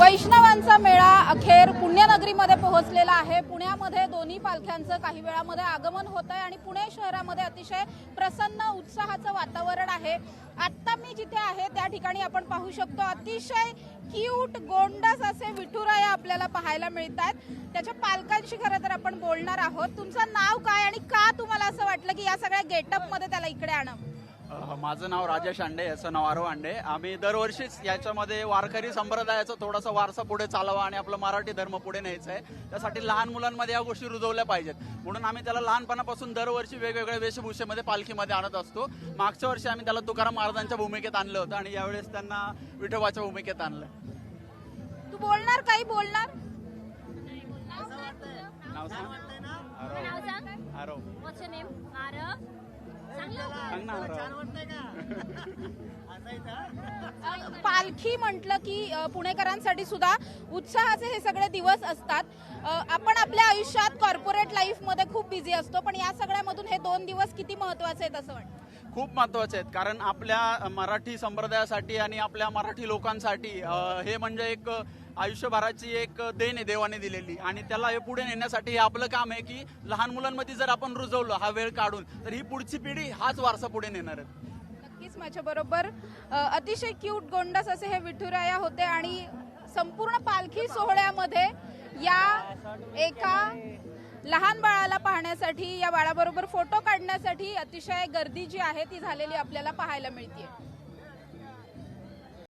वैष्णवांचा मेळा अखेर पुण्यनगरीमध्ये पोहोचलेला आहे। पुण्यामध्ये दोन्ही पालख्यांचं काही वेळामध्ये आगमन होत आहे आणि पुणे शहरामध्ये अतिशय प्रसन्न उत्साहाचं वातावरण आहे। आता मी जिथे आहे त्या ठिकाणी आपण पाहू शकतो अतिशय क्यूट गोंडस असे विठुराया आपल्याला पाहायला मिळतात। त्याच्या पालकांशी खरं तर आपण बोलणार आहोत। तुमचं नाव काय आणि का तुम्हाला असं वाटलं की या सगळ्या गेटअप मध्ये त्याला इकडे आणा? माझं नाव राजेश आंडे, याचं नाव आरव आंडे। आम्ही दरवर्षीच याच्यामध्ये वारकरी संप्रदायाचा थोडासा वारसा पुढे चालवा आणि आपलं मराठी धर्म पुढे न्यायचा आहे। त्यासाठी लहान मुलांमध्ये या गोष्टी रुजवल्या पाहिजेत म्हणून आम्ही त्याला लहानपणापासून दरवर्षी वेगवेगळ्या वेशभूषेमध्ये पालखीमध्ये आणत असतो। मागच्या वर्षी आम्ही त्याला तुकाराम महाराजांच्या भूमिकेत आणलं होतं आणि यावेळेस त्यांना विठोबाच्या भूमिकेत आणलं। तू बोलणार काही बोलणार? नाव सांग। Aarav. What's your name? Arav. सांग ना आरव। पालखी म्हटलं की पुणेकरांसाठी सुद्धा उत्साहाचे हे सगळे दिवस असतात। आपण आपल्या आयुष्यात कॉर्पोरेट लाईफ मध्ये खूप बिझी असतो, पण या सगळ्यामधून हे 2 दिवस किती महत्त्वाचे आहेत असं वाटतं? खूप महत्त्वाचे आहेत, कारण आपल्या मराठी संप्रदायासाठी आणि आपल्या मराठी लोकांसाठी हे म्हणजे एक आयुष्यभराची एक देण आहे देवाने दिलेली आणि त्याला हे पुढे नेण्यासाठी हे आपलं काम आहे की लहान मुलांमध्ये जर आपण रुजवलं हा वेळ काढून तर ही पुढची पिढी हाच वारसा पुढे नेणार आहे। नक्कीच माझ्या बरोबर अतिशय क्यूट गोंडस असे हे विठुराया होते आणि संपूर्ण पालखी सोहळ्यामध्ये या एका लहान बाळाला पाहण्यासाठी, या बाळाबरोबर फोटो काढण्यासाठी अतिशय गर्दी जी आहे ती झालेली आपल्याला पाहायला मिळते।